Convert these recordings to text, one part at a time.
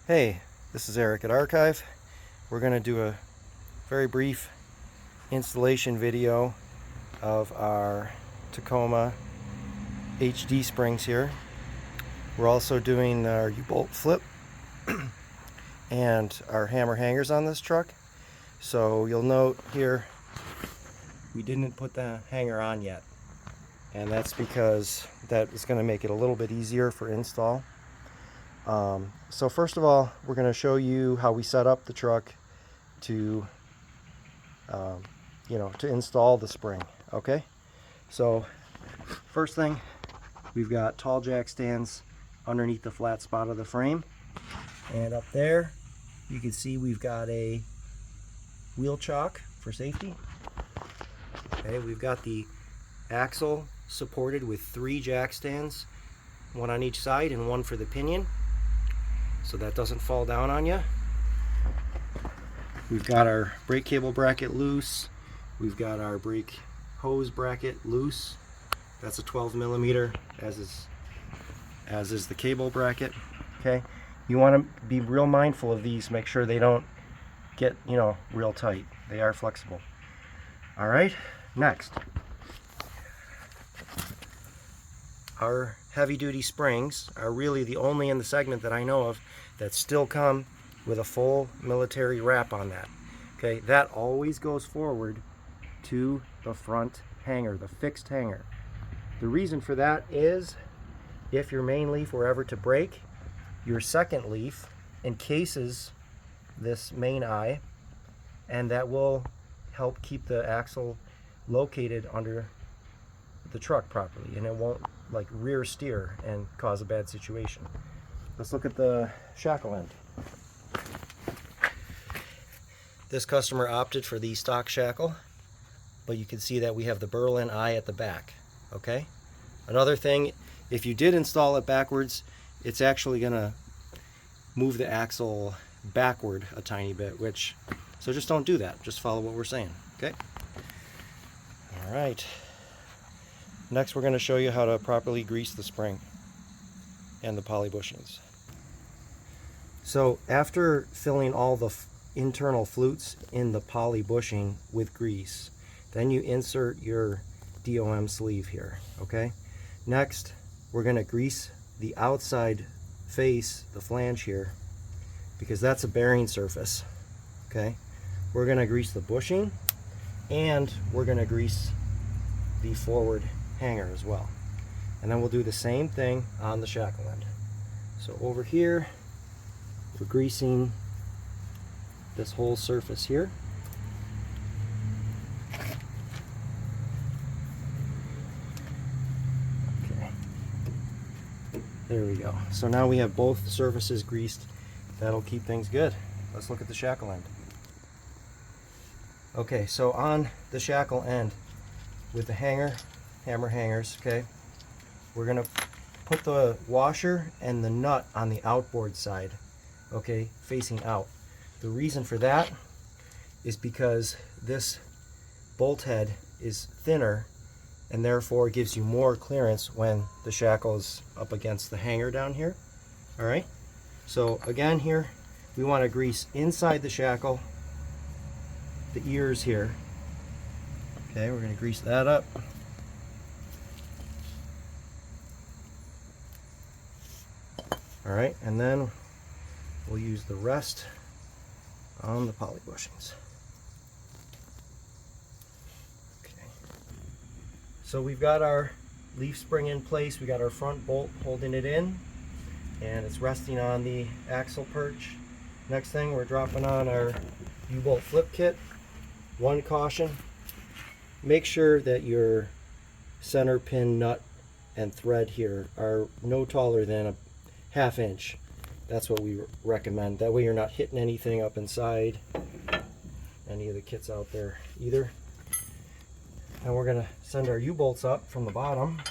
Hey, this is Eric at Archive. We're going to do a very brief installation video of our Tacoma HD springs here. We're also doing our U-bolt flip and our hammer hangers on this truck. So you'll note here we didn't put the hanger on yet, and that's because that is going to make it a little bit easier for install. So first of all, we're going to show you how we set up the truck to to install the spring. Okay, so first thing, we've got tall jack stands underneath the flat spot of the frame, and up there you can see we've got a wheel chock for safety. Okay, we've got the axle supported with 3 jack stands, one on each side and one for the pinion, so that doesn't fall down on you. We've got our brake cable bracket loose. We've got our brake hose bracket loose. That's a 12 millimeter, as is the cable bracket. Okay, you want to be real mindful of these. Make sure they don't get real tight. They are flexible. All right, next, our heavy-duty springs are really the only in the segment that I know of that still come with a full military wrap on that. Okay, that always goes forward to the front hanger, the fixed hanger. The reason for that is if your main leaf were ever to break, your second leaf encases this main eye, and that will help keep the axle located under the truck properly, and it won't like rear steer and cause a bad situation. Let's look at the shackle end. This customer opted for the stock shackle, but you can see that we have the Berlin eye at the back. Okay, another thing, if you did install it backwards, it's actually gonna move the axle backward a tiny bit, so just don't do that. Just follow what we're saying. Okay, all right, next we're going to show you how to properly grease the spring and the poly bushings. So after filling all the internal flutes in the poly bushing with grease, then you insert your DOM sleeve here. Okay, next we're going to grease the outside face, the flange here, because that's a bearing surface. Okay, we're going to grease the bushing, and we're going to grease the forward hanger as well, and then we'll do the same thing on the shackle end. So over here we're greasing this whole surface here. Okay, there we go. So now we have both surfaces greased. That'll keep things good. Let's look at the shackle end. Okay, so on the shackle end with the hammer hangers, okay, we're gonna put the washer and the nut on the outboard side, okay, facing out. The reason for that is because this bolt head is thinner and therefore gives you more clearance when the shackle is up against the hanger down here. All right, so again here we want to grease inside the shackle, the ears here. Okay, we're going to grease that up. All right, and then we'll use the rest on the poly bushings. Okay, so we've got our leaf spring in place. We got our front bolt holding it in, and it's resting on the axle perch. Next thing, we're dropping on our U-bolt flip kit. One caution, make sure that your center pin nut and thread here are no taller than a ½ inch. That's what we recommend. That way you're not hitting anything up inside any of the kits out there either. And we're going to send our U-bolts up from the bottom.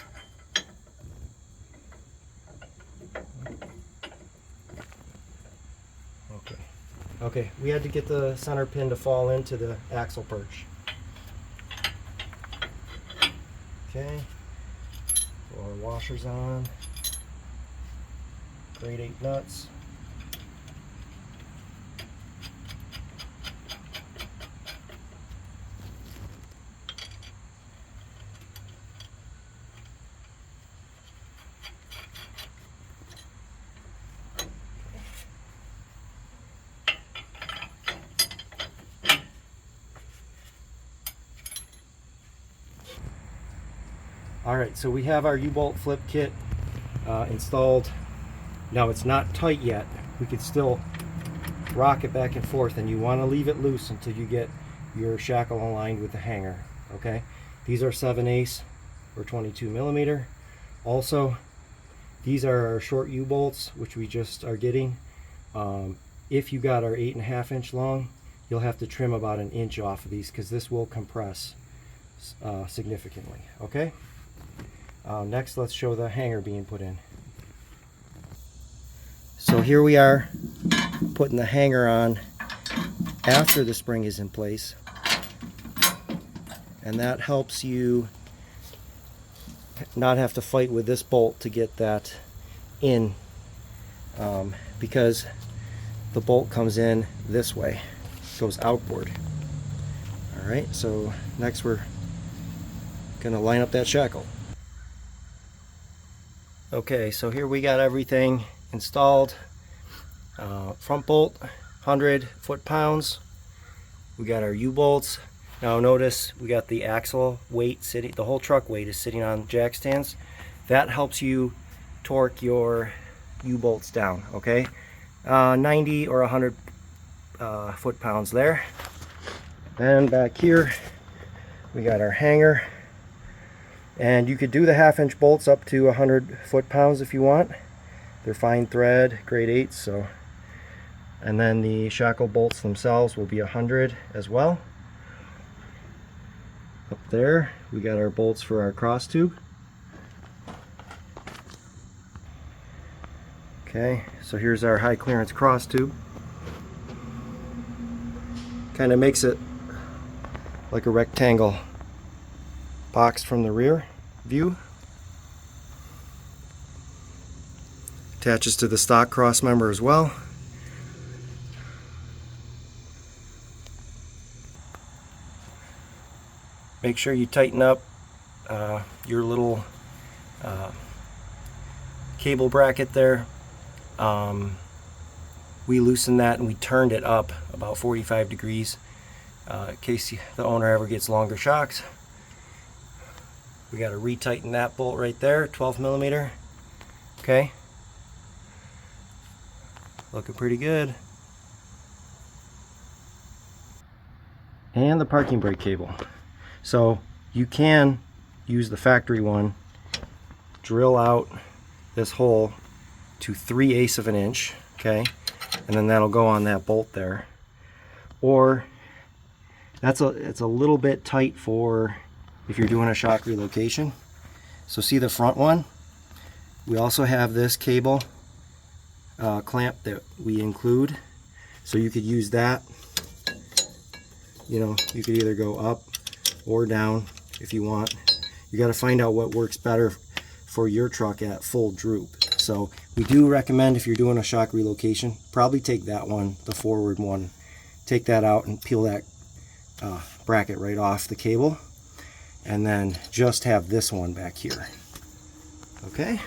Okay, we had to get the center pin to fall into the axle perch. Okay, so our washer's on. Grade 8 nuts. Alright, so we have our U-bolt flip kit installed. Now it's not tight yet. We could still rock it back and forth, and you want to leave it loose until you get your shackle aligned with the hanger. Okay, these are 7/8 or 22 millimeter. Also, these are our short U-bolts, which we just are getting. If you got our 8.5 inch long, you'll have to trim about 1 inch off of these, because this will compress significantly. Okay, next let's show the hanger being put in. So here we are putting the hanger on after the spring is in place, and that helps you not have to fight with this bolt to get that in, because the bolt comes in this way, goes outboard. Alright, so next we're going to line up that shackle. Okay, so here we got everything installed. Front bolt 100 foot-pounds. We got our U-bolts. Now notice we got the axle weight sitting, the whole truck weight is sitting on jack stands. That helps you torque your U-bolts down. Okay, 90 or 100 foot-pounds there. And back here we got our hanger, and you could do the 1/2 inch bolts up to 100 foot-pounds if you want. They're fine thread, grade 8, so. And then the shackle bolts themselves will be 100 as well. Up there we got our bolts for our cross tube. Okay, so here's our high clearance cross tube. Kind of makes it like a rectangle box from the rear view. Attaches to the stock cross member as well. Make sure you tighten up your little cable bracket there. We loosened that and we turned it up about 45 degrees in case the owner ever gets longer shocks. We got to retighten that bolt right there, 12 millimeter. Okay, looking pretty good. And the parking brake cable. So you can use the factory one, drill out this hole to 3/8 of an inch, okay, and then that'll go on that bolt there. Or it's a little bit tight for if you're doing a shock relocation. So see the front one? We also have this cable clamp that we include, so you could use that. You know, you could either go up or down if you want. You got to find out what works better for your truck at full droop. So we do recommend, if you're doing a shock relocation, probably take that one, the forward one, take that out and peel that bracket right off the cable, and then just have this one back here. Okay.